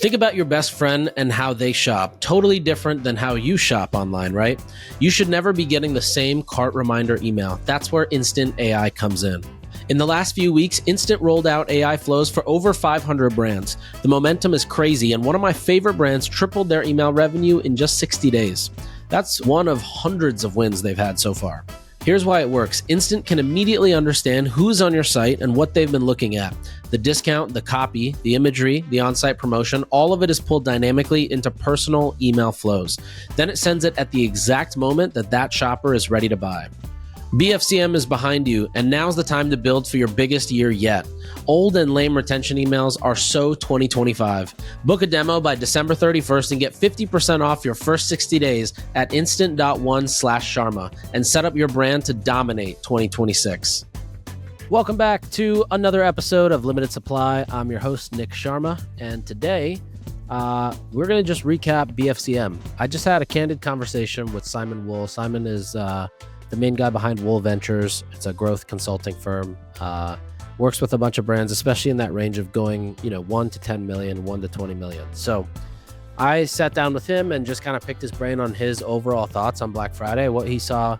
Think about your best friend and how they shop. Totally different than how you shop online, right? You should never be getting the same cart reminder email. That's where Instant AI comes in. In the last few weeks, Instant rolled out AI flows for over 500 brands. The momentum is crazy, and one of my favorite brands tripled their email revenue in just 60 days. That's one of hundreds of wins they've had so far. Here's why it works. Instant can immediately understand who's on your site and what they've been looking at. The discount, the copy, the imagery, the on-site promotion, all of it is pulled dynamically into personal email flows. Then it sends it at the exact moment that shopper is ready to buy. BFCM is behind you, and now's the time to build for your biggest year yet. Old and lame retention emails are so 2025. Book a demo by December 31st and get 50% off your first 60 days at instant.one/Sharma and set up your brand to dominate 2026. Welcome back to another episode of Limited Supply. I'm your host, Nick Sharma, and today we're going to just recap BFCM. I just had a candid conversation with Simon Wool. Simon is the main guy behind Wool Ventures. It's a growth consulting firm. Works with a bunch of brands, especially in that range of going, 1 to 10 million, 1 to 20 million. So I sat down with him and just kind of picked his brain on his overall thoughts on Black Friday, what he saw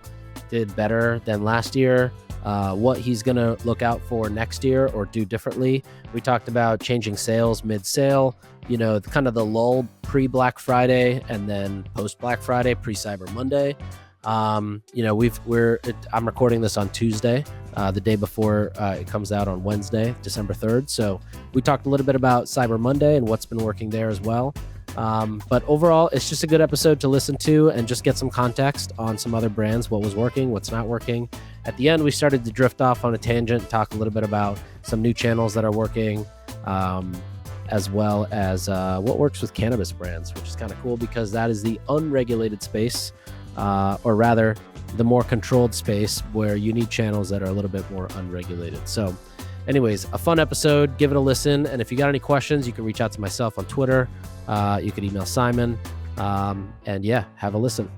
did better than last year, what he's going to look out for next year or do differently. We talked about changing sales mid-sale, kind of the lull pre-Black Friday and then post-Black Friday, pre-Cyber Monday. I'm recording this on Tuesday, the day before it comes out on Wednesday, December 3rd. So we talked a little bit about Cyber Monday and what's been working there as well. But overall, it's just a good episode to listen to and just get some context on some other brands, what was working, what's not working. At the end, we started to drift off on a tangent, talk a little bit about some new channels that are working, as well as what works with cannabis brands, which is kind of cool because that is the unregulated space. Or rather, the more controlled space where you need channels that are a little bit more unregulated. So anyways, a fun episode. Give it a listen. And if you got any questions, you can reach out to myself on Twitter. You can email Simon. And yeah, have a listen.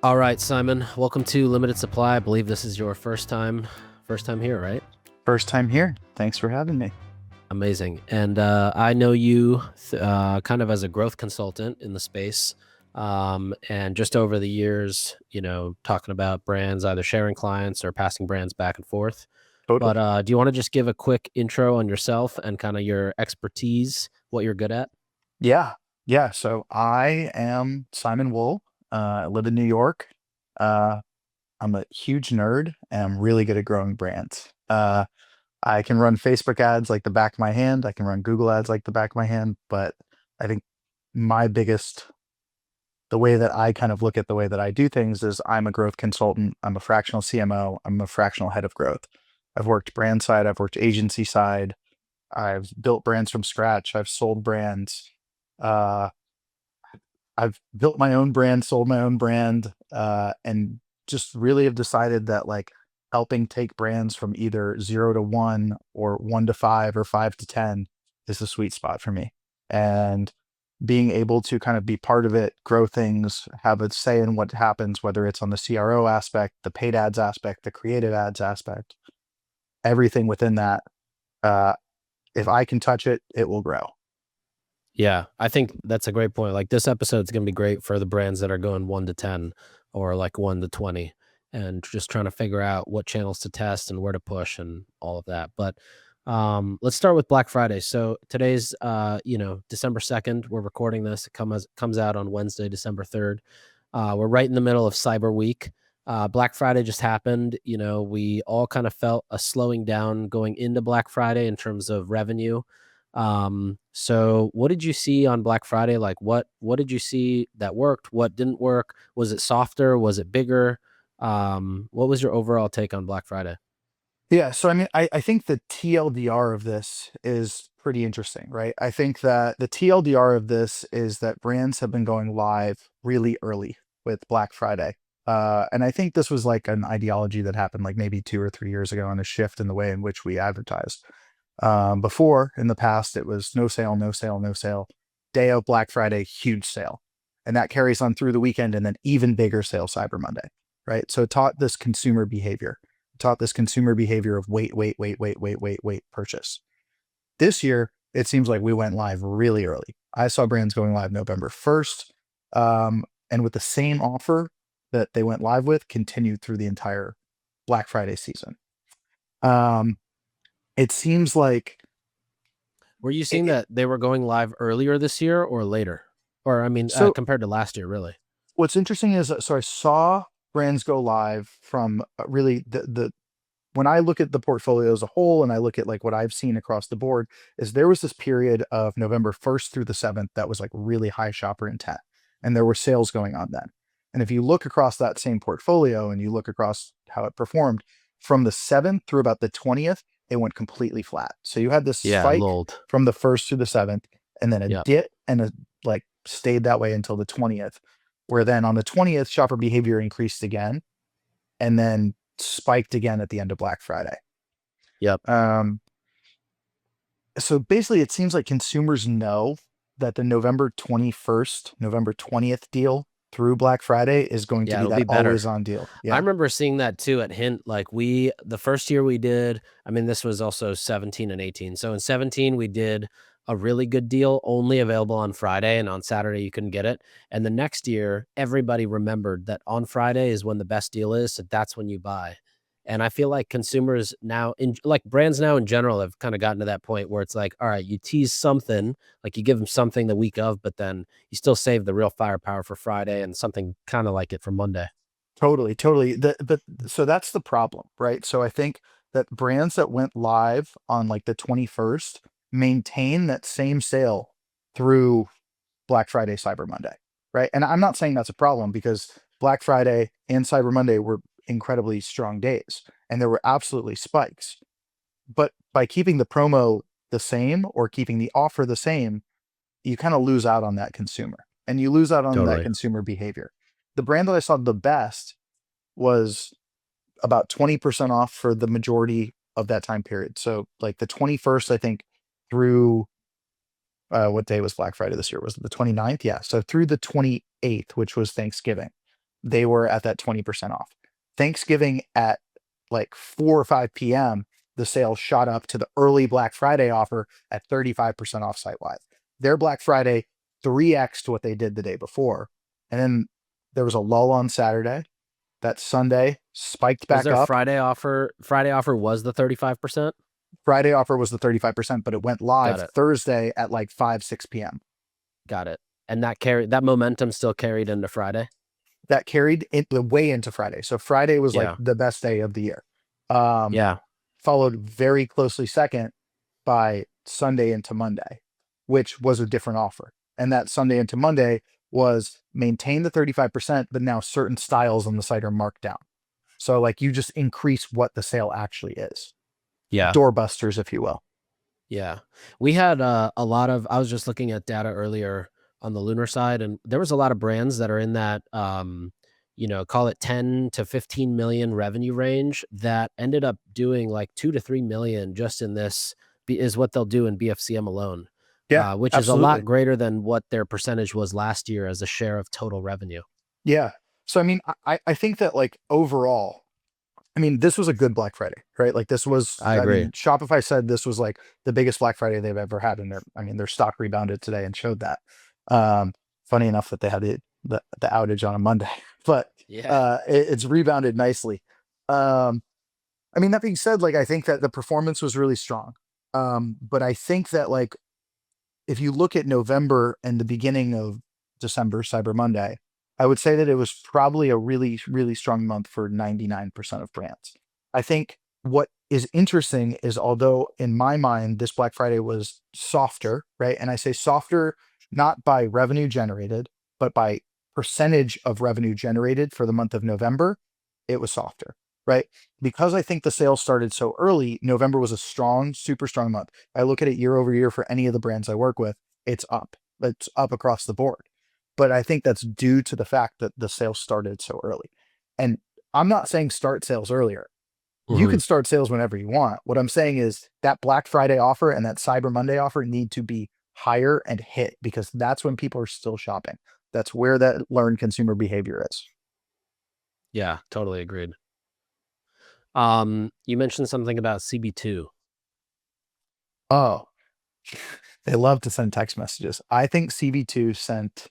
All right, Simon, welcome to Limited Supply. I believe this is your first time here, right? First time here. Thanks for having me. Amazing. And I know you kind of as a growth consultant in the space. And just over the years, talking about brands, either sharing clients or passing brands back and forth. Totally. But do you want to just give a quick intro on yourself and kind of your expertise, what you're good at? Yeah. So I am Simon Wool. I live in New York. I'm a huge nerd and I'm really good at growing brands. I can run Facebook ads like the back of my hand. I can run Google ads like the back of my hand. But I think the way that I kind of look at the way that I do things is I'm a growth consultant. I'm a fractional CMO. I'm a fractional head of growth. I've worked brand side. I've worked agency side. I've built brands from scratch. I've sold brands. I've built my own brand, sold my own brand, and just really have decided that helping take brands from either 0 to 1 or 1 to 5 or 5 to 10 is the sweet spot for me. And being able to kind of be part of it, grow things, have a say in what happens, whether it's on the CRO aspect, the paid ads aspect, the creative ads aspect, everything within that. If I can touch it, it will grow. Yeah, I think that's a great point. Like this episode's going to be great for the brands that are going 1 to 10 or 1 to 20 and just trying to figure out what channels to test and where to push and all of that. But let's start with Black Friday. So today's, December 2nd, we're recording this. It comes out on Wednesday, December 3rd. We're right in the middle of Cyber Week. Black Friday just happened. We all kind of felt a slowing down going into Black Friday in terms of revenue. So what did you see on Black Friday? What did you see that worked? What didn't work? Was it softer? Was it bigger? What was your overall take on Black Friday? Yeah. So, I think the TLDR of this is pretty interesting, right? I think that the TLDR of this is that brands have been going live really early with Black Friday. And I think this was an ideology that happened maybe 2 or 3 years ago, and a shift in the way in which we advertised. Before, in the past, it was no sale, no sale, no sale. Day of Black Friday, huge sale. And that carries on through the weekend, and then even bigger sale Cyber Monday, right? So it taught this consumer behavior. Of wait, purchase. This year, it seems like we went live really early. I saw brands going live November 1st, and with the same offer that they went live with, continued through the entire Black Friday season. It seems like Were you seeing that they were going live earlier this year or later? Or, I mean, so. compared to last year, really? What's interesting is, so I saw brands go live from really the when I look at the portfolio as a whole and I look at like what I've seen across the board, is there was this period of November 1st through the 7th that was like really high shopper intent. And there were sales going on then. And if you look across that same portfolio and you look across how it performed from the 7th through about the 20th, it went completely flat. So you had this Yeah, spike lulled. from the 1st through the 7th, and then a Yep. dip and a like stayed that way until the 20th, where then on the 20th, shopper behavior increased again and then spiked again at the end of Black Friday. Yep. So basically, it seems like consumers know that the November 21st, November 20th deal through Black Friday is going to Yeah, be it'll that be better. always on deal. I Yeah, remember seeing that too at Hint. Like the first year we did, I mean, this was also 17 and 18. So in 17, we did a really good deal, only available on Friday, and on Saturday you couldn't get it. And the next year, everybody remembered that on Friday is when the best deal is. So that's when you buy. And I feel like consumers now, like brands now in general, have kind of gotten to that point where it's like, all right, you tease something, like you give them something the week of, but then you still save the real firepower for Friday and something kind of like it for Monday. totally. But so that's the problem, right? So I think that brands that went live on like the 21st maintain that same sale through Black Friday, Cyber Monday, right? And I'm not saying that's a problem, because Black Friday and Cyber Monday were incredibly strong days and there were absolutely spikes. But by keeping the promo the same or keeping the offer the same, you kind of lose out on that consumer and you lose out on that Totally. consumer behavior. The brand that I saw the best was about 20% off for the majority of that time period. So like the 21st, I think, through what day was Black Friday this year? Was it the 29th? Yeah. So through the 28th, which was Thanksgiving, they were at that 20% off. Thanksgiving at like 4 or 5 p.m., the sale shot up to the early Black Friday offer at 35% off site wide. Their Black Friday 3x'd what they did the day before. And then there was a lull on Saturday. That Sunday spiked Was back their up. Friday offer? Friday offer was the 35%. Friday offer was the 35%, but it went Got live it. Thursday at like 5, 6 p.m. Got it. And that momentum still carried into Friday. That carried it the way into Friday. So Friday was like Yeah. the best day of the year. Um, Yeah. Followed very closely second by Sunday into Monday, which was a different offer. And that Sunday into Monday was maintain the 35%, but now certain styles on the site are marked down. So like you just increase what the sale actually is. Yeah. Doorbusters, if you will. Yeah. We had a lot of, I was just looking at data earlier on the lunar side, and there was a lot of brands that are in that, call it 10 to 15 million revenue range that ended up doing like 2 to 3 million just in this, is what they'll do in BFCM alone, Yeah, which is a lot absolutely. greater than what their percentage was last year as a share of total revenue. Yeah. So I mean, I think that like overall, I mean, this was a good Black Friday, right? Like this was, I I agree. mean, Shopify said this was like the biggest Black Friday they've ever had in I mean, their stock rebounded today and showed that. Um, Funny enough that they had the outage on a Monday, but Yeah. it's rebounded nicely. Um, I mean, that being said, like I think that the performance was really strong. But I think that like if you look at November and the beginning of December, Cyber Monday, I would say that it was probably a really, really strong month for 99% of brands. I think what is interesting is, although in my mind, this Black Friday was softer, right? And I say softer not by revenue generated, but by percentage of revenue generated for the month of November, it was softer, right? Because I think the sales started so early, November was a strong, super strong month. I look at it year over year for any of the brands I work with, it's up. It's up across the board. But I think that's due to the fact that the sales started so early. And I'm not saying start sales earlier. You Hmm. can start sales whenever you want. What I'm saying is that Black Friday offer and that Cyber Monday offer need to be higher and hit, because that's when people are still shopping. That's where that learned consumer behavior is. Yeah, totally agreed. You mentioned something about CB2. Oh, They love to send text messages. I think CB2 sent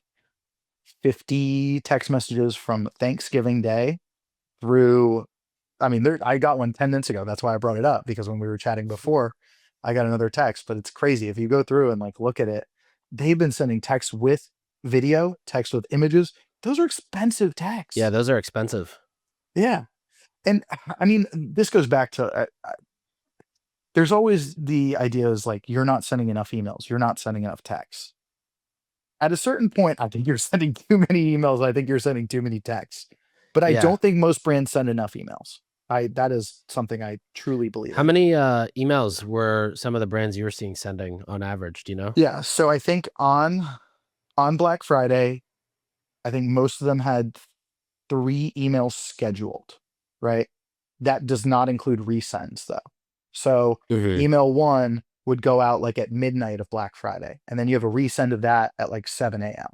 50 text messages from Thanksgiving Day through, I mean, I got one 10 minutes ago. That's why I brought it up, because when we were chatting before, I got another text. But it's crazy. If you go through and like look at it, they've been sending text with video, text with images. Those are expensive Yeah, texts. those are expensive. Yeah. And I mean, this goes back to there's always the idea is like, you're not sending enough emails, you're not sending enough texts. At a certain point, I think you're sending too many emails. I think you're sending too many texts. But I Yeah. don't think most brands send enough emails. That is something I truly believe How in. many emails were some of the brands you were seeing sending on average? Do you know? Yeah. So I think on Black Friday, I think most of them had 3 emails scheduled, right? That does not include resends though. So Hmm. email one would go out like at midnight of Black Friday, and then you have a resend of that at like 7 a.m.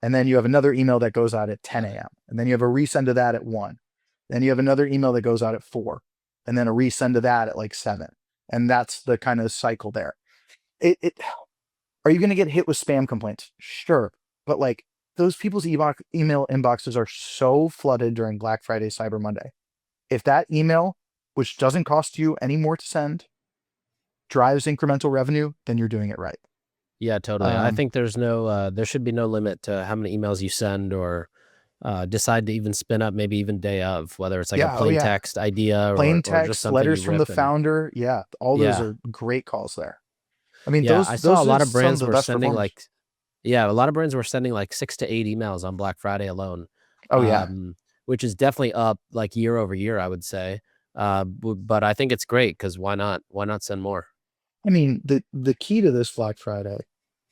And then you have another email that goes out at 10 a.m. And then you have a resend of that at 1. Then you have another email that goes out at 4. And then a resend of that at like 7. And that's the kind of cycle there. It Are you going to get hit with spam complaints? Sure. But like, those people's email inboxes are so flooded during Black Friday, Cyber Monday. If that email, which doesn't cost you any more to send, drives incremental revenue, then you're doing it right. Yeah, totally. I Um, think there should be no limit to how many emails you send or decide to even spin up, maybe even day of, whether it's like a yeah. Oh plain yeah. text idea Plain or just text, something letters you from the rip and founder. Yeah. All those yeah. are great calls there. I mean, Yeah, I saw a those are lot of some of brands the were best sending performers. like yeah, a lot of brands were sending like 6 to 8 emails on Black Friday alone. Oh yeah. Which is definitely up like year over year, I would say. But I think it's great because why not? Why not send more? I mean, the key to this Black Friday,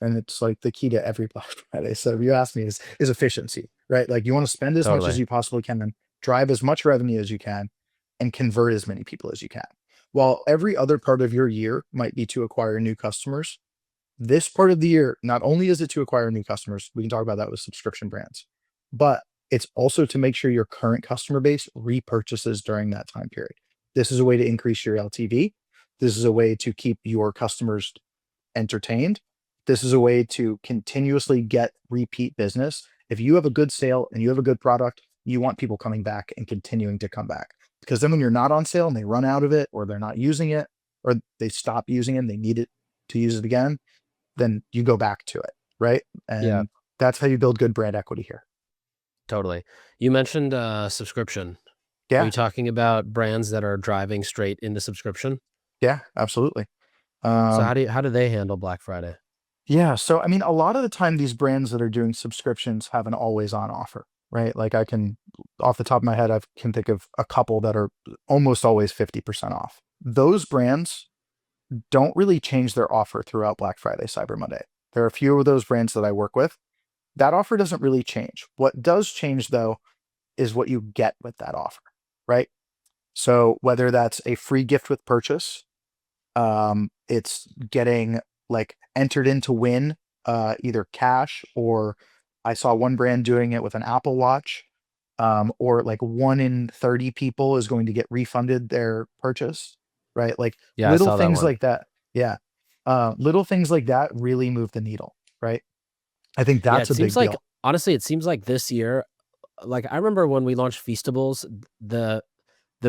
and it's like the key to every Black Friday. So if you ask me, is efficiency, right? Like, you want to spend as much as Totally. you possibly can, and drive as much revenue as you can, and convert as many people as you can. While every other part of your year might be to acquire new customers, this part of the year, not only is it to acquire new customers, we can talk about that with subscription brands, but it's also to make sure your current customer base repurchases during that time period. This is a way to increase your LTV. This is a way to keep your customers entertained. This is a way to continuously get repeat business. If you have a good sale and you have a good product, you want people coming back and continuing to come back. Because then when you're not on sale and they run out of it, or they're not using it, or they stop using it and they need it to use it again, then you go back to it, right? Yeah, And that's how you build good brand equity here. totally. You mentioned subscription. Are you Yeah, talking about brands that are driving straight into subscription? yeah, absolutely. So Um, how do they handle Black Friday? yeah, so I mean, a lot of the time, these brands that are doing subscriptions have an always on offer, right? Like, I can, off the top of my head, I can think of a couple that are almost always 50% off. Those brands don't really change their offer throughout Black Friday, Cyber Monday. There are a few of those brands that I work with. That offer doesn't really change. What does change, though, is what you get with that offer, right? So whether that's a free gift with purchase, it's getting like entered in to win either cash, or I saw one brand doing it with an Apple Watch, or like 1 in 30 people is going to get refunded their purchase, right? Like, Yeah, I little saw that things one. like that. Yeah. Little things like that really move the needle, right? I think Yeah, that's it a seems big like deal. honestly, it seems like this year, like I remember when we launched Feastables, the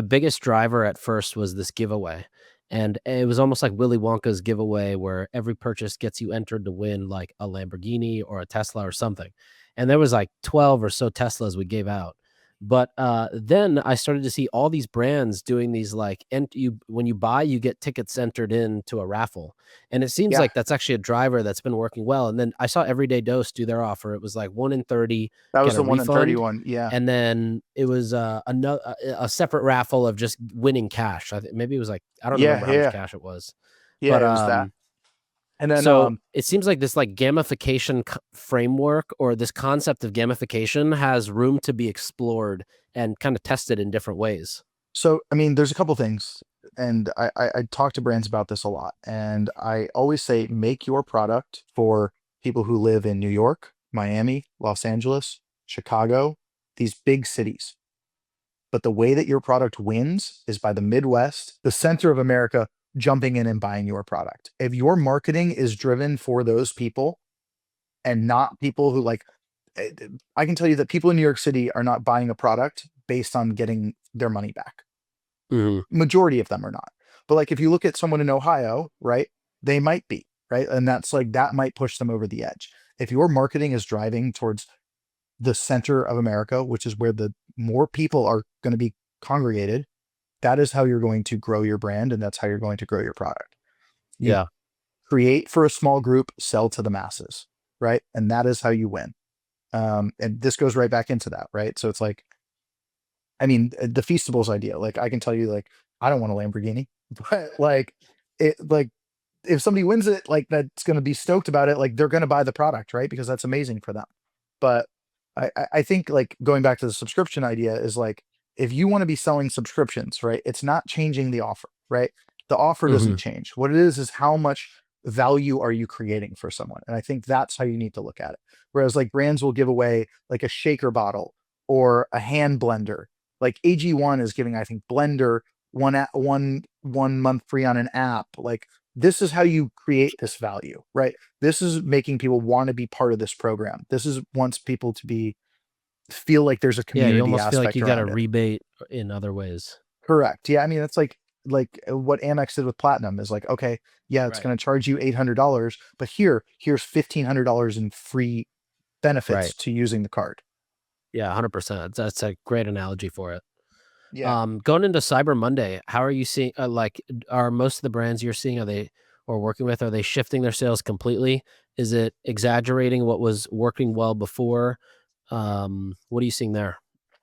biggest driver at first was this giveaway. And it was almost like Willy Wonka's giveaway where every purchase gets you entered to win like a Lamborghini or a Tesla or something. And there was like 12 or so Teslas we gave out. But then I started to see all these brands doing these like and you when you buy, you get tickets entered into a raffle. And it seems Yeah. like that's actually a driver that's been working well. And then I saw Everyday Dose do their offer. It was like 1 in 30 That was get a the 1 in 30 refund, one. Yeah. and then it was a separate raffle of just winning cash. I think maybe it was like I don't Yeah. remember how much Yeah. cash it was, Yeah. but It was that. And then, so it seems like this like gamification framework or this concept of gamification has room to be explored and kind of tested in different ways. so, I mean, there's a couple things, and I talk to brands about this a lot, and I always say, make your product for people who live in New York, Miami, Los Angeles, Chicago, these big cities. But the way that your product wins is by the Midwest, the center of America, jumping in and buying your product. If your marketing is driven for those people and not people who like, I can tell you that people in New York City are not buying a product based on getting their money back. Mhm. Majority of them are not. But like if you look at someone in Ohio, right, they might be, right? And that's like that might push them over the edge. If your marketing is driving towards the center of America, which is where the more people are going to be congregated, that is how you're going to grow your brand and that's how you're going to grow your product. You Yeah. create for a small group, sell to the masses, right? And that is how you win. And this goes right back into that, right? So it's like, I mean, the Feastables idea, like I can tell you, like, I don't want a Lamborghini, but like like if somebody wins it, like that's going to be stoked about it. Like they're going to buy the product, right? Because that's amazing for them. But I think like going back to the subscription idea is like, if you want to be selling subscriptions, right? It's not changing the offer, right? The offer Hmm. doesn't change. What it is how much value are you creating for someone? And I think that's how you need to look at it. Whereas like brands will give away like a shaker bottle or a hand blender. Like AG1 is giving, I think, blender one month free on an app. Like this is how you create this value, right? This is making people want to be part of this program. This is wants people to be feel like there's a Yeah, you community almost feel like aspect you got a around it. rebate in other ways. Correct. Yeah, I mean that's like what Amex did with Platinum is like, okay, yeah, it's Right. going to charge you $800, but here's $1,500 in free Right. benefits to using the card. Yeah, 100%. That's a great analogy for it. Yeah. Going into Cyber Monday, how are you seeing, like, are most of the brands you're seeing, are they, or working with, are they shifting their sales completely? Is it exaggerating what was working well before? What are you seeing there?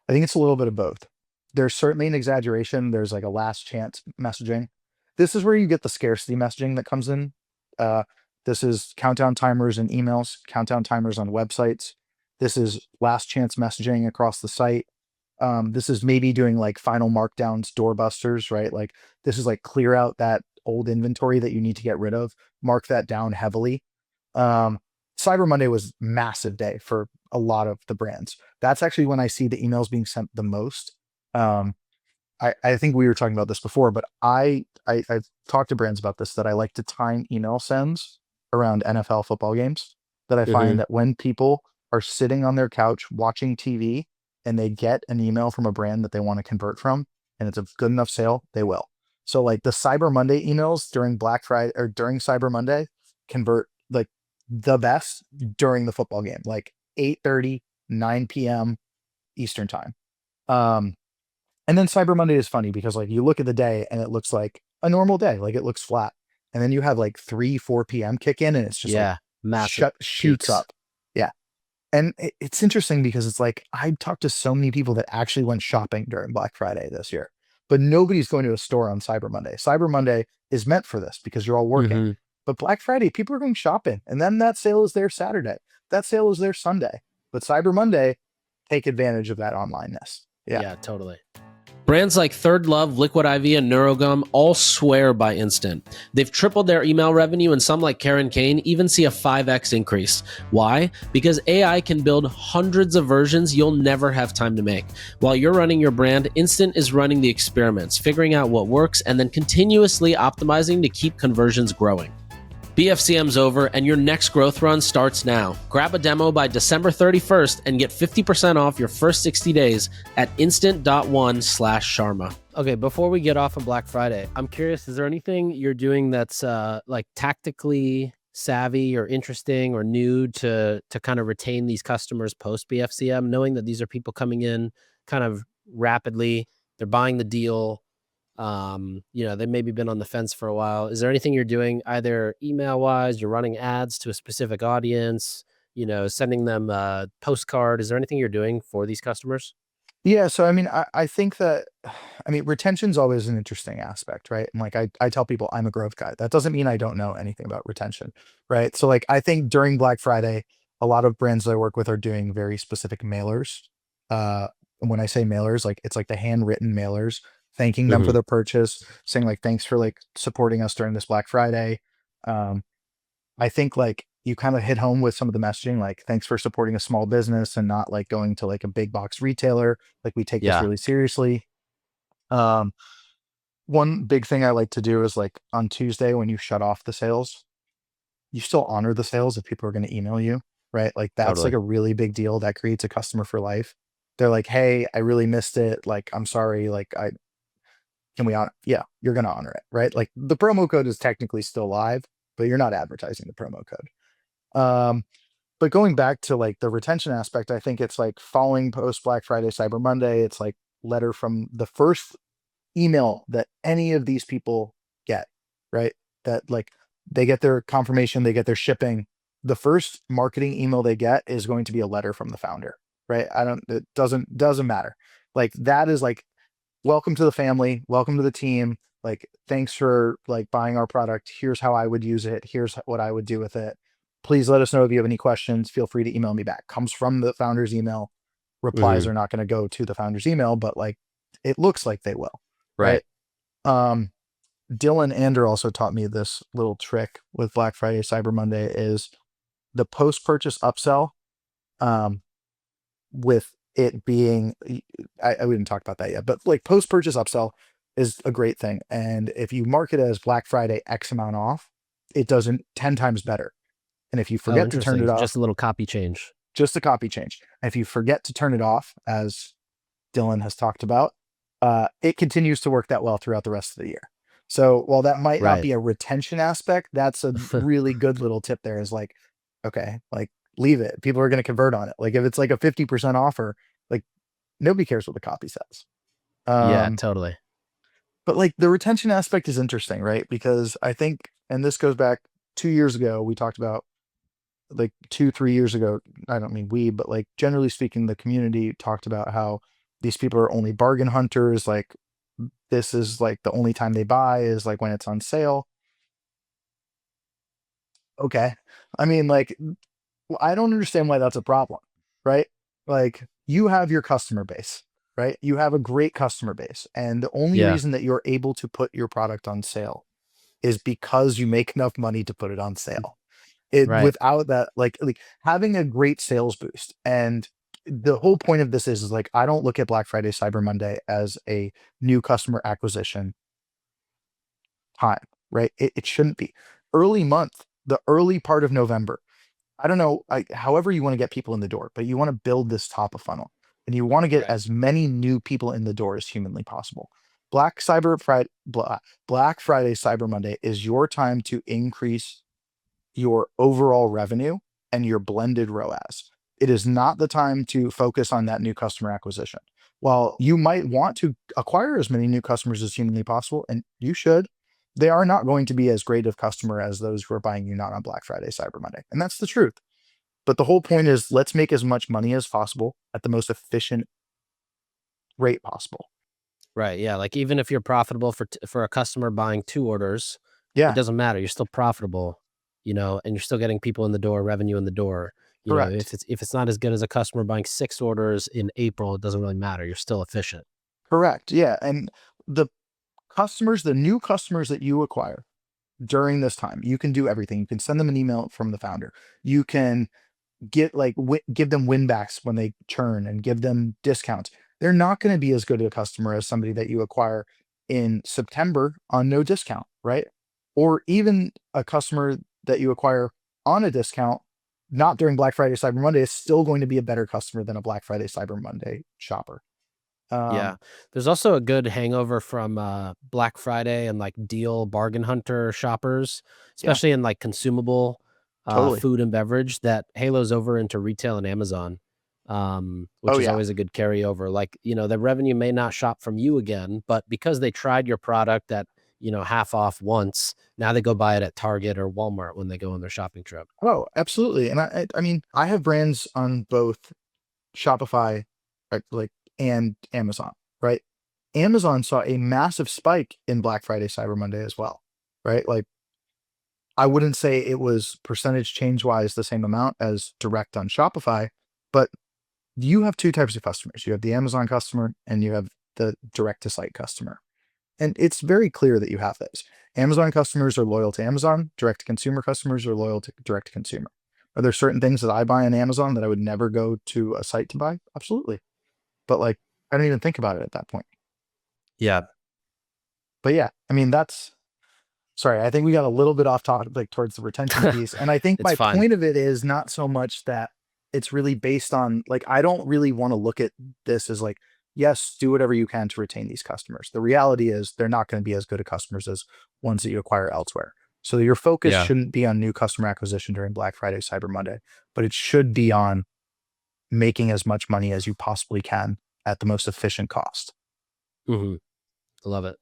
I think it's a little bit of both. There's certainly an exaggeration. There's like a last chance messaging. This is where you get the scarcity messaging that comes in. Uh, this is countdown timers in emails, countdown timers on websites. This is last chance messaging across the site. This is maybe doing like final markdowns, doorbusters, right? Like this is like clear out that old inventory that you need to get rid of, mark that down heavily. Um, Cyber Monday was massive day for a lot of the brands. That's actually when I see the emails being sent the most. Um, I think we were talking about this before, but I've talked to brands about this that I like to time email sends around NFL football games. That I Hmm. find that when people are sitting on their couch watching TV and they get an email from a brand that they want to convert from, and it's a good enough sale, they will. So like the Cyber Monday emails during Black Friday or during Cyber Monday convert like the best during the football game, like 8:30, 9 p.m. Eastern time. Um, and then Cyber Monday is funny because like you look at the day and it looks like a normal day, like it looks flat. And then you have like 3, 4 p.m. kick in and it's just like Yeah, massive shoots peaks. up. Yeah. And it's interesting because it's like I talked to so many people that actually went shopping during Black Friday this year, but nobody's going to a store on Cyber Monday. Cyber Monday is meant for this because you're all working. Hmm. But Black Friday, people are going shopping, and then that sale is there Saturday. That sale is there Sunday. But Cyber Monday, take advantage of that onlineness. Yeah. Yeah, totally. Brands like Third Love, Liquid IV, and Neurogum all swear by Instant. They've tripled their email revenue, and some like Karen Kane even see a 5x increase. Why? Because AI can build hundreds of versions you'll never have time to make. While you're running your brand, Instant is running the experiments, figuring out what works, and then continuously optimizing to keep conversions growing. BFCM's over and your next growth run starts now. Grab a demo by December 31st and get 50% off your first 60 days at instant.one/Sharma. Okay, before we get off of Black Friday, I'm curious, is there anything you're doing that's like tactically savvy or interesting or new to kind of retain these customers post BFCM, knowing that these are people coming in kind of rapidly, they're buying the deal, they've maybe been on the fence for a while. Is there anything you're doing either email wise, you're running ads to a specific audience, sending them a postcard? Is there anything you're doing for these customers? Yeah, so I mean, I think that I mean retention's always an interesting aspect, right? And like I tell people I'm a growth guy. That doesn't mean I don't know anything about retention, right? So like I think during Black Friday, a lot of brands that I work with are doing very specific mailers. And when I say mailers, like it's like the handwritten mailers, thanking them for Hmm. their purchase, saying like thanks for like supporting us during this Black Friday. Um, I think like you kind of hit home with some of the messaging, like thanks for supporting a small business and not like going to like a big box retailer. Like we take this Yeah. really seriously. Um, one big thing I like to do is like on Tuesday when you shut off the sales, you still honor the sales if people are going to email you, right? Like that's like Totally. a really big deal that creates a customer for life. They're like, hey, I really missed it. Like, I'm sorry. Like, I can we honor? Yeah, you're going to honor it, right? Like the promo code is technically still live, but you're not advertising the promo code. But going back to like the retention aspect, I think it's like following post Black Friday, Cyber Monday. It's like letter from the first email that any of these people get, right? That like they get their confirmation, they get their shipping. The first marketing email they get is going to be a letter from the founder, right? It doesn't matter. Like that is like, welcome to the family, welcome to the team. Like, thanks for like buying our product. Here's how I would use it. Here's what I would do with it. Please let us know if you have any questions. Feel free to email me back. Comes from the founder's email. Replies Hmm. are not going to go to the founder's email, but like it looks like they will, Right. right? Um, Dylan Ander also taught me this little trick with Black Friday, Cyber Monday is the post-purchase upsell. Um, with it being, I wouldn't talk about that yet, but like post-purchase upsell is a great thing. And if you mark it as Black Friday X amount off, it does it 10 times better. And if you Oh, forget to turn interesting. it Just off, a little copy change. just a copy change. And if you forget to turn it off, as Dylan has talked about, it continues to work that well throughout the rest of the year. So while that might not Right. be a retention aspect, that's a really good little tip there is like, okay, like leave it. People are going to convert on it. Like if it's like a 50% offer, like nobody cares what the copy says. Yeah, Um, totally. but like the retention aspect is interesting, right? Because I think, and this goes back 2 years ago, we talked about like 2, 3 years ago, I don't mean we, but like generally speaking, the community talked about how these people are only bargain hunters. Like this is like the only time they buy is like when it's on sale. Okay. I mean, like, I don't understand why that's a problem, right? Like you have your customer base, right? You have a great customer base. And the only Yeah. reason that you're able to put your product on sale is because you make enough money to put it on sale. It Right. without that, like having a great sales boost. And the whole point of this is like I don't look at Black Friday, Cyber Monday as a new customer acquisition time, right? It shouldn't be. Early month, the early part of November. I don't know, however you want to get people in the door, but you want to build this top of funnel and you want to get Right. as many new people in the door as humanly possible. Black Friday, Cyber Monday is your time to increase your overall revenue and your blended ROAS. It is not the time to focus on that new customer acquisition. While you might want to acquire as many new customers as humanly possible, and you should, they are not going to be as great of customer as those who are buying you not on Black Friday, Cyber Monday. And that's the truth. But the whole point is let's make as much money as possible at the most efficient rate possible. Right. Yeah. Like even if you're profitable for a customer buying 2 orders, it Yeah, doesn't matter. You're still profitable, and you're still getting people in the door, revenue in the door. correct. If it's not as good as a customer buying 6 orders in April, it doesn't really matter. You're still efficient. Correct. Yeah. And the the new customers that you acquire during this time, you can do everything. You can send them an email from the founder. You can give them win backs when they churn and give them discounts. They're not going to be as good a customer as somebody that you acquire in September on no discount, right? Or even a customer that you acquire on a discount, not during Black Friday, Cyber Monday, is still going to be a better customer than a Black Friday, Cyber Monday shopper. Yeah. Um, There's also a good hangover from Black Friday and like deal bargain hunter shoppers, yeah, especially in like consumable totally. food and beverage that halos over into retail and Amazon, Oh which is yeah, always a good carryover. Like, the revenue may not shop from you again, but because they tried your product at, half off once, now they go buy it at Target or Walmart when they go on their shopping trip. oh absolutely. And I mean, I have brands on both Shopify, like and Amazon, right? Amazon saw a massive spike in Black Friday, Cyber Monday as well, right? Like I wouldn't say it was percentage change wise the same amount as direct on Shopify, but you have two types of customers. You have the Amazon customer and you have the direct to site customer. And it's very clear that you have this. Amazon customers are loyal to Amazon, direct to consumer customers are loyal to direct to consumer. Are there certain things that I buy on Amazon that I would never go to a site to buy? Absolutely. But like, I don't even think about it at that point. Yeah. But yeah, I mean, sorry, I think we got a little bit off topic, like towards the retention piece. And I think It's my fine. point of it is not so much that it's really based on, like, I don't really want to look at this as like, yes, do whatever you can to retain these customers. The reality is they're not going to be as good at customers as ones that you acquire elsewhere. So your focus Yeah. shouldn't be on new customer acquisition during Black Friday, Cyber Monday, but it should be on making as much money as you possibly can at the most efficient cost. Hmm. Love it.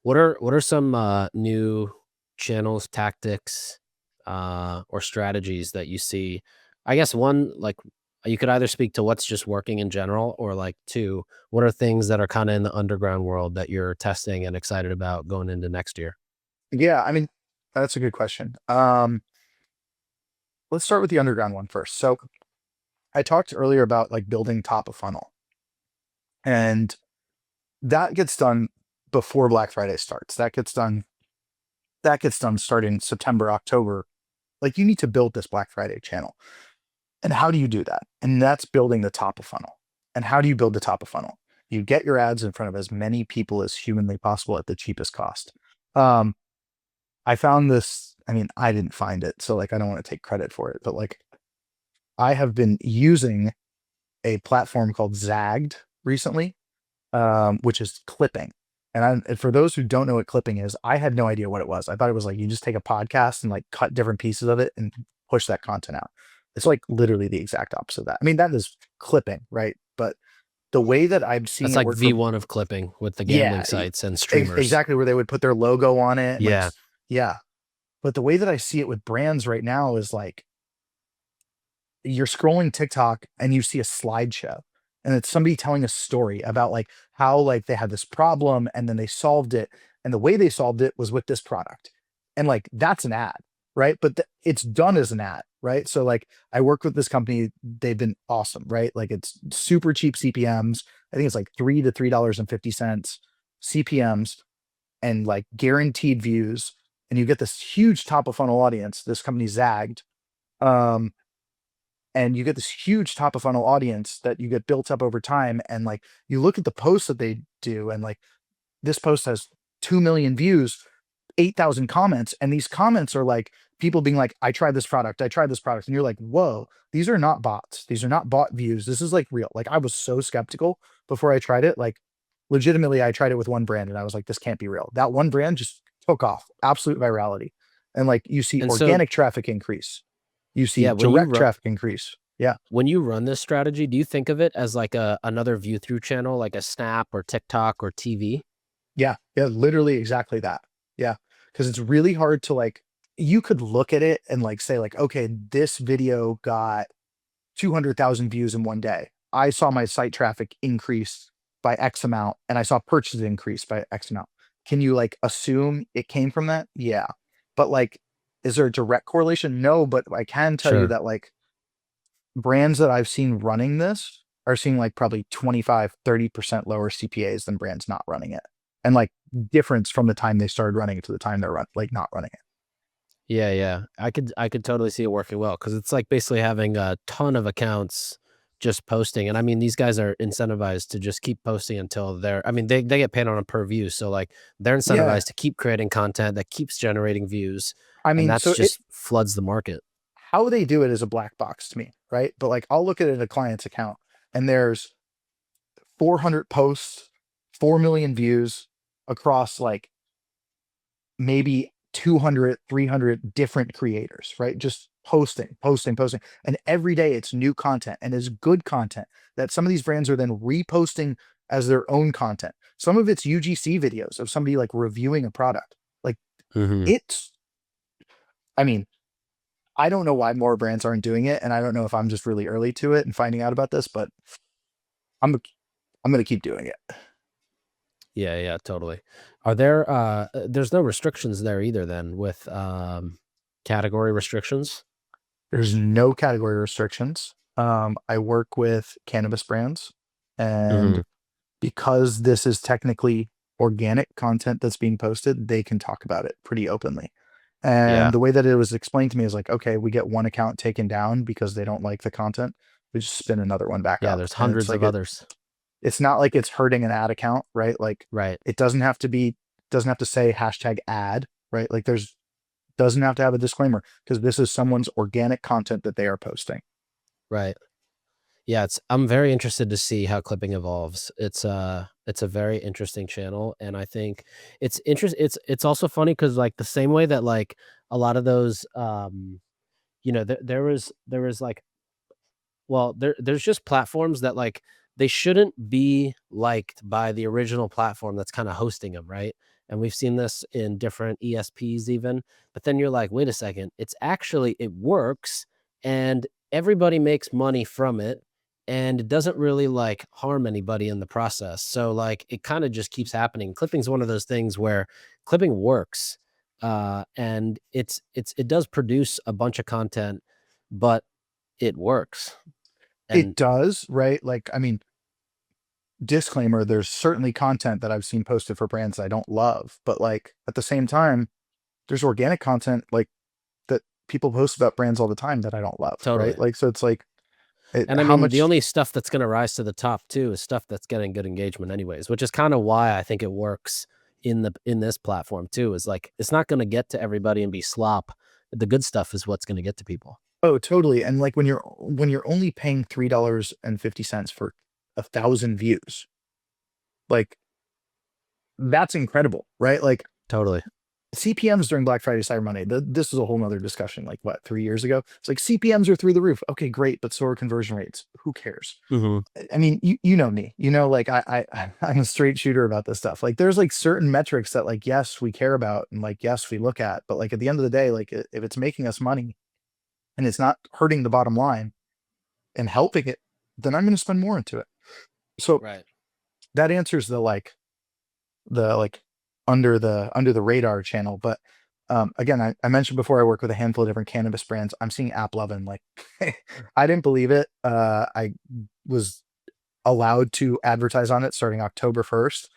What are some new channels, tactics, or strategies that you see? I guess one, like, you could either speak to what's just working in general, or like two, what are things that are kind of in the underground world that you're testing and excited about going into next year? Yeah, I mean, that's a good question. Let's start with the underground one first. So I talked earlier about like building top of funnel, and that gets done before Black Friday starts. That gets done starting September, October. Like, you need to build this Black Friday channel. And how do you do that? And that's building the top of funnel. And how do you build the top of funnel? You get your ads in front of as many people as humanly possible at the cheapest cost. Um, I found this, I mean, I didn't find it, so like I don't want to take credit for it, but like I have been using a platform called Zagged recently, which is clipping. And for those who don't know what clipping is, I had no idea what it was. I thought it was like you just take a podcast and like cut different pieces of it and push that content out. It's like literally the exact opposite of that. I mean, that is clipping, right? But the way that I'm seeing That's it like work for, V1 of clipping with the gambling yeah, sites and streamers. exactly, where they would put their logo on it and like, Yeah. yeah. But the way that I see it with brands right now is like, you're scrolling TikTok and you see a slideshow, and it's somebody telling a story about like how like they had this problem and then they solved it, and the way they solved it was with this product. And like that's an ad, right? But it's done as an ad, right? So like I work with this company, they've been awesome, right? Like it's super cheap CPMs. I think it's like $3 to $3.50 CPMs, and like guaranteed views, and you get this huge top of funnel audience. This company Zagged. Um, and you get this huge top of funnel audience that you get built up over time. And like you look at the posts that they do, and like this post has 2 million views, 8,000 comments, and these comments are like people being like, I tried this product, I tried this product. And you're like, whoa, these are not bots, these are not bot views, this is like real. Like I was so skeptical before I tried it. Like legitimately, I tried it with one brand and I was like, this can't be real. That one brand just took off, absolute virality. And like you see And so, organic traffic increase, you see yeah, direct traffic increase. Yeah. when you run this strategy, do you think of it as like another view through channel, like a Snap or TikTok or TV? Yeah, yeah, literally exactly that. Yeah, because it's really hard to like, you could look at it and like say like, okay, this video got 200,000 views in one day. I saw my site traffic increase by X amount, and I saw purchases increase by X amount. Can you like assume it came from that? Yeah. But like, is there a direct correlation? No, but I can tell you Sure. that like brands that I've seen running this are seeing like probably 25-30% lower CPAs than brands not running it. And like difference from the time they started running it to the time they're like not running it. Yeah, yeah. I could totally see it working well, because it's like basically having a ton of accounts just posting. And I mean, these guys are incentivized to just keep posting until I mean, they get paid on a per view. So like they're Yeah. incentivized to keep creating content that keeps generating views. I And mean, that's so it, just floods the market. how they do it is a black box to me, right? But like I'll look at it in a client's account and there's 400 posts, 4 million views across like maybe 200, 300 different creators, right? Just posting, posting, posting. And every day it's new content, and it's good content that some of these brands are then reposting as their own content. Some of it's UGC videos of somebody like reviewing a product. Like Hmm. it's, I mean, I don't know why more brands aren't doing it. And I don't know if I'm just really early to it and finding out about this, but I'm, I'm going to keep doing it. Yeah, yeah, totally. Are there there's no restrictions there either then, with category restrictions? There's no category restrictions. I work with cannabis brands, Hmm. and because this is technically organic content that's being posted, they can talk about it pretty openly. And Yeah. the way that it was explained to me is like, okay, we get one account taken down because they don't like the content. We just spin another one back Yeah, up. there's And it's hundreds like of others. it's not like it's hurting an ad account, right? Like Right. it doesn't have to be. doesn't have to say hashtag ad, right? Like doesn't have to have a disclaimer because this is someone's organic content that they are posting. Right. Yeah, I'm very interested to see how clipping evolves. It's a very interesting channel, and I think it's also funny because like the same way that like a lot of those there was like well, there's just platforms that, like, they shouldn't be liked by the original platform that's kinda hosting them, right? And we've seen this in different ESPs even, but then you're like, "Wait a second, it works, and everybody makes money from it, and it doesn't really, like, harm anybody in the process." So, like, it kinda just keeps happening. Clipping's one of those things where clipping works, and it does produce a bunch of content, but it works. It And does, right? Like, I mean, disclaimer, there's certainly content that I've seen posted for brands that I don't love, but like at the same time, there's organic content like that people post about brands all the time that I don't love, right? totally. Like, so it's like, And I how mean, the much? only stuff that's gonna rise to the top too is stuff that's getting good engagement anyways, which is kinda why I think it works in this platform too, is like, it's not gonna get to everybody and be slop. The good stuff is what's gonna get to people. Oh, totally. And like when you're only paying $3.50 for 1,000 views, like that's incredible, right? Like Totally. CPMs during Black Friday, Cyber Monday, this is a whole nother discussion. Like what, 3 years ago? It's like CPMs are through the roof. Okay, great, but so are conversion rates. Who cares? Mhm. I mean, you know me, like I'm a straight shooter about this stuff. Like there's like certain metrics that like, yes, we care about and like, yes, we look at, but like at the end of the day, like if it's making us money and it's not hurting the bottom line and helping it, then I'm going to spend more into it. So Right. that answers the under the radar channel. But again, I mentioned before I work with a handful of different cannabis brands. I'm seeing app loving like I didn't believe it. I was allowed to advertise on it starting October 1st.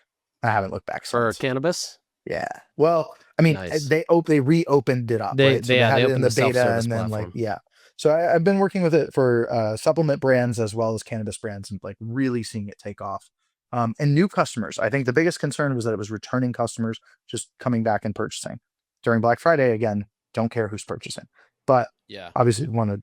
I haven't looked back For since. cannabis? Yeah. Well, I mean, Nice. they reopened it up, right? So they Yeah, had they it in opened the the beta self-service and then like, platform. yeah. So I've been working with it for supplement brands as well as cannabis brands and like really seeing it take off. And new customers. I think the biggest concern was that it was returning customers just coming back and purchasing. During Black Friday, again, don't care who's purchasing. But Yeah. obviously want to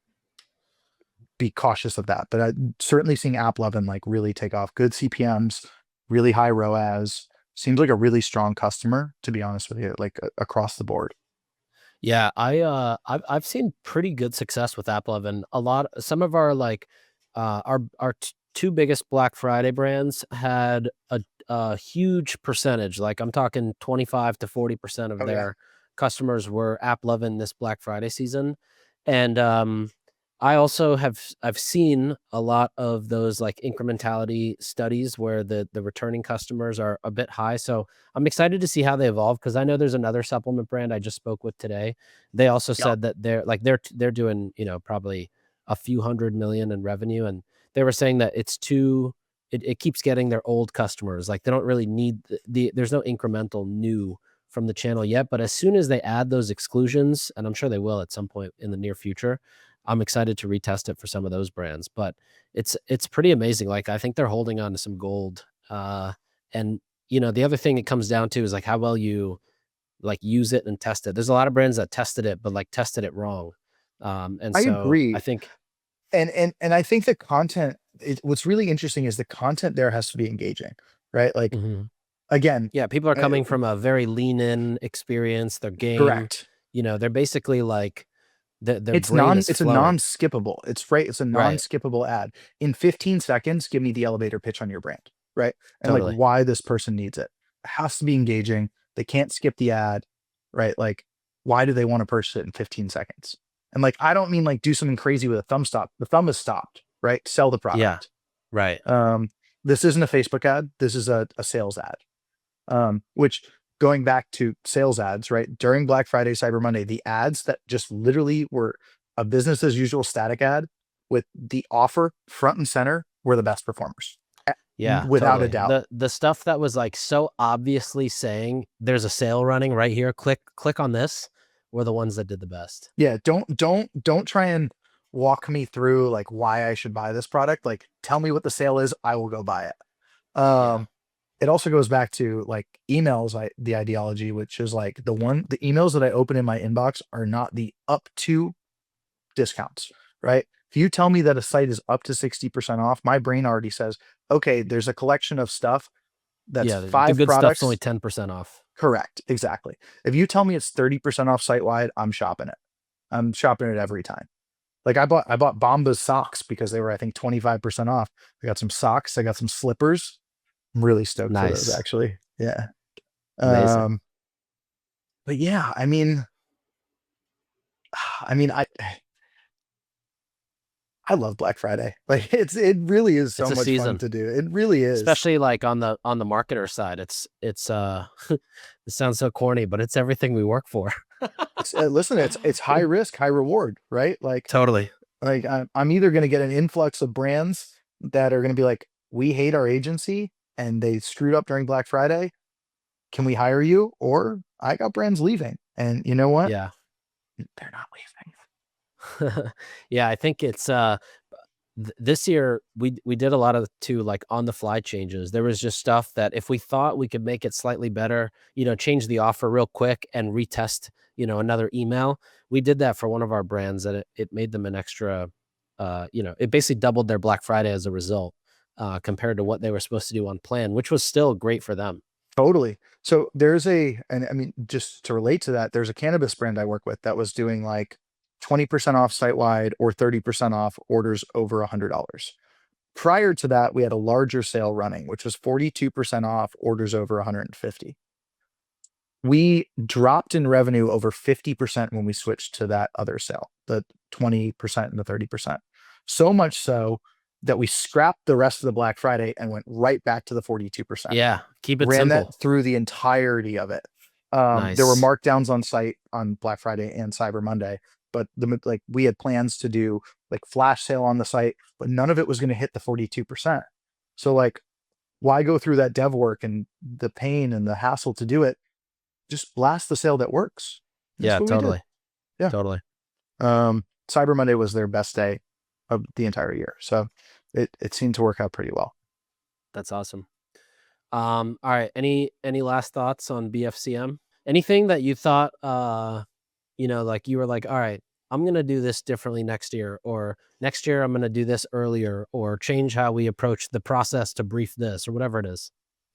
be cautious of that. But I'm certainly seeing AppLovin like really take off. Good CPMs, really high ROAS. Seems like a really strong customer, to be honest with you, like across the board. Yeah, I've seen pretty good success with Apple and some of our like our two biggest Black Friday brands had a huge percentage, like I'm talking 25 to 40% of Oh yeah. their customers were app loving this Black Friday season. And I also I've seen a lot of those like incrementality studies where the returning customers are a bit high. So I'm excited to see how they evolve because I know there's another supplement brand I just spoke with today. They also Yep. said that they're doing, probably a few hundred million in revenue, and they were saying that it keeps getting their old customers. Like they don't really need there's no incremental new from the channel yet, but as soon as they add those exclusions, and I'm sure they will at some point in the near future, I'm excited to retest it for some of those brands. But it's pretty amazing. Like I think they're holding on to some gold. And the other thing it comes down to is like how well you like use it and test it. There's a lot of brands that tested it, but like tested it wrong. And I so I agree. think And I think the content, what's really interesting is the content there has to be engaging, right? Like Mhm. again, Yeah, people are uh, coming from a very lean in experience. Their game, correct. they're basically like their brain is It's a flowing. non-skippable. It's right. It's a Right. non-skippable ad. In 15 seconds, give me the elevator pitch on your brand, right? And like Totally. why this person needs it. It has to be engaging. They can't skip the ad, right? Like why do they want to purchase it in 15 seconds? And like I don't mean like do something crazy with a thumb stop. The thumb is stopped, right? Sell the Yeah. product. Right. Um, this isn't a Facebook ad. This is a sales ad. Which going back to sales ads, right? During Black Friday, Cyber Monday, the ads that just literally were a business as usual static ad with the offer front and center were the best performers, Yeah, without a totally. doubt. The stuff that was like so obviously saying there's a sale running right here, click on this, were the ones that did the best. Yeah, don't try and walk me through like why I should buy this product. Like tell me what the sale is, I will go buy it. Yeah. Um, it also goes back to like emails, the ideology, which is like the emails that I open in my inbox are not the up to discounts, right? If you tell me that a site is up to 60% off, my brain already says, okay, there's a collection of stuff that's Yeah, the 5 good stuff's only products. 10% off. Correct. Exactly. If you tell me it's 30% off site wide, I'm shopping it. I'm shopping it every time. Like I bought Bomba's socks because they were, I think, 25% off. I got some socks. I got some slippers. I'm really stoked for those, Nice. actually. Yeah. Amazing. Um, but yeah, I love Black Friday. Like it really is It's so a much fun season, to do. It really is. especially like on the marketer side. It's it sounds so corny, but it's everything we work for. Listen, it's high risk, high reward, right? Totally. Like I'm either going to get an influx of brands that are going to be like, we hate our agency and they screwed up during Black Friday. Can we hire you? Or I got brands leaving, and you know what? Yeah. They're not leaving. Yeah, I think it's this year we did a lot of like on the fly changes. There was just stuff that if we thought we could make it slightly better, change the offer real quick and retest, another email. We did that for one of our brands, and it made them an extra, it basically doubled their Black Friday as a result, compared to what they were supposed to do on plan, which was still great for them. Totally. So and I mean, just to relate to that, there's a cannabis brand I work with that was doing like 20% off site wide or 30% off orders over $100. Prior to that, we had a larger sale running, which was 42% off orders over 150. We dropped in revenue over 50% when we switched to that other sale, the 20% and the 30%. So much so that we scrapped the rest of the Black Friday and went right back to the 42%. Yeah, keep it Ran that simple. through the entirety of it. There were Nice. markdowns on site on Black Friday and Cyber Monday, but we had plans to do like flash sale on the site, but none of it was going to hit the 42%. So like, why go through that dev work and the pain and the hassle to do it? Just blast the sale that works. That's Yeah, what we did. totally. Yeah. Totally. Cyber Monday was their best day of the entire year. So it seemed to work out pretty well. That's awesome. All right. Any last thoughts on BFCM? Anything that you thought, like you were like, all right, I'm gonna do this differently next year, or next year I'm gonna do this earlier, or change how we approach the process to brief this, or whatever it is.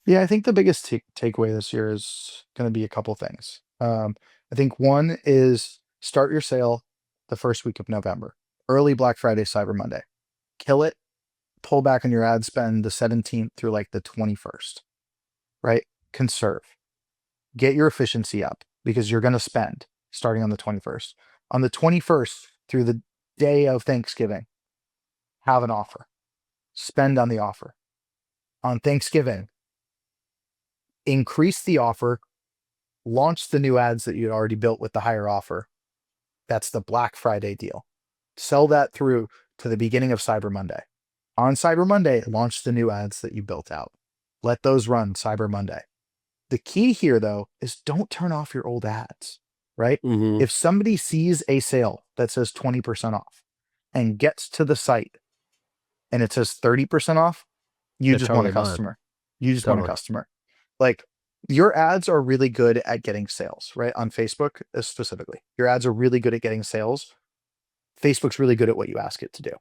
Yeah, I think the biggest takeaway this year is going to be a couple things. I think one is start your sale the first week of November, early Black Friday, Cyber Monday. Kill it, pull back on your ad spend the 17th through like the 21st, right? Conserve, get your efficiency up because you're going to spend starting on the 21st. On the 21st through the day of Thanksgiving, have an offer, spend on the offer. On Thanksgiving, increase the offer, launch the new ads that you'd already built with the higher offer. That's the Black Friday deal. Sell that through to the beginning of Cyber Monday. On Cyber Monday, launch the new ads that you built out. Let those run Cyber Monday. The key here, though, is don't turn off your old ads, right? Mm-hmm. If somebody sees a sale that says 20% off and gets to the site and it says 30% off, you They're just want a totally buying. customer. You just want a Totally. customer. Like your ads are really good at getting sales, right? On Facebook specifically, your ads are really good at getting sales. Facebook's really good at what you ask it to do.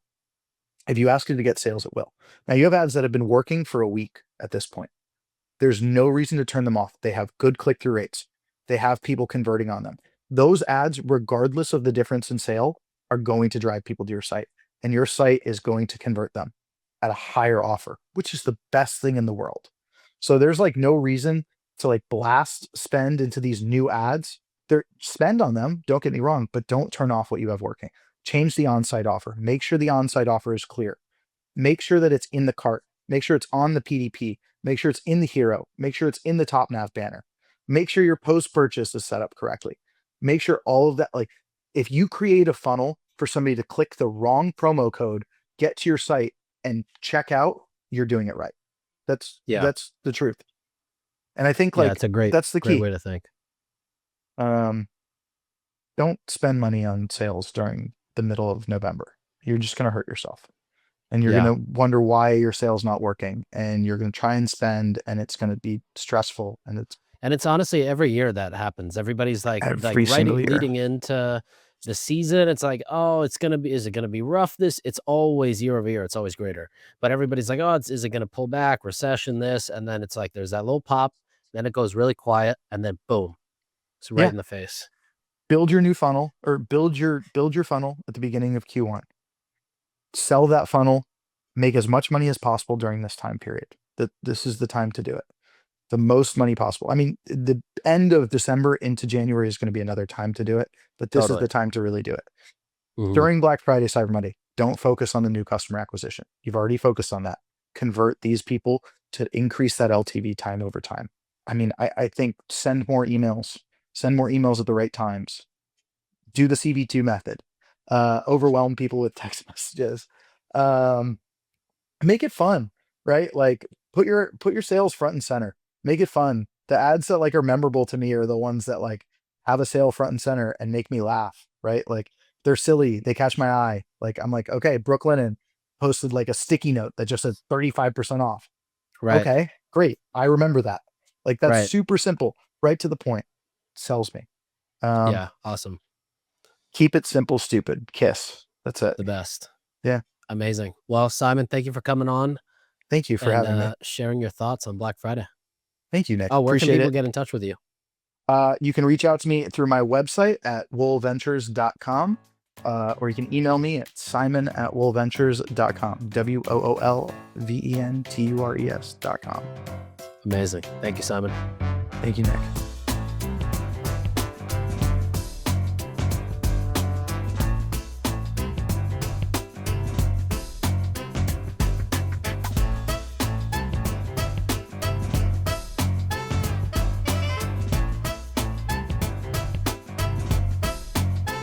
If you ask it to get sales, it will. Now you have ads that have been working for a week at this point. There's no reason to turn them off. They have good click-through rates. They have people converting on them. Those ads, regardless of the difference in sale, are going to drive people to your site, and your site is going to convert them at a higher offer, which is the best thing in the world. So there's like no reason to like blast spend into these new ads. Spend on them, don't get me wrong, but don't turn off what you have working. Change the on-site offer. Make sure the on-site offer is clear. Make sure that it's in the cart. Make sure it's on the PDP. Make sure it's in the hero. Make sure it's in the top nav banner. Make sure your post-purchase is set up correctly. Make sure all of that, like if you create a funnel for somebody to click the wrong promo code, get to your site and check out, you're doing it right. That's the truth. And I think like it's a great that's the great key. way to think. Don't spend money on sales during the middle of November. You're just going to hurt yourself. and you're Yeah. going to wonder why your sales not working, and you're going to try and spend, and it's going to be stressful, and it's honestly every year that happens. Everybody's like every single writing, year. leading into the season. It's like, oh, is it going to be rough? It's always year over year. It's always greater, but everybody's like, oh, is it going to pull back, recession, this? And then it's like, there's that little pop, then it goes really quiet, and then boom, it's right Yeah. in the face. Build your new funnel, or build your funnel at the beginning of Q1. Sell that funnel, make as much money as possible during this time period. This is the time to do it. The most money possible. I mean, the end of December into January is going to be another time to do it, but this is the time to really do it. During Black Friday, Cyber Monday, don't focus on the new customer acquisition. You've already focused on that. Convert these people to increase that LTV time over time. I mean, I think send more emails at the right times. Do the CB2 method. Overwhelm people with text messages. Make it fun, right? Like put your sales front and center. Make it fun. The ads that like are memorable to me are the ones that like have a sale front and center and make me laugh, right? Like they're silly, they catch my eye. Like I'm like, okay, Brooklyn posted like a sticky note that just says 35% off. Right. Okay, great. I remember that. Like that's Right. super simple, right to the point. Sells me. Yeah. Awesome. Keep it simple, stupid. KISS. That's it. The best. Yeah. Amazing. Well, Simon, thank you for coming on. Thank you for having me. Sharing your thoughts on Black Friday. Thank you, Nick. Oh, where Appreciate can people it. get in touch with you? You can reach out to me through my website at woolventures.com, or you can email me at simon@woolventures.com, WOOLVENTURES.com. Amazing. Thank you, Simon. Thank you, Nick.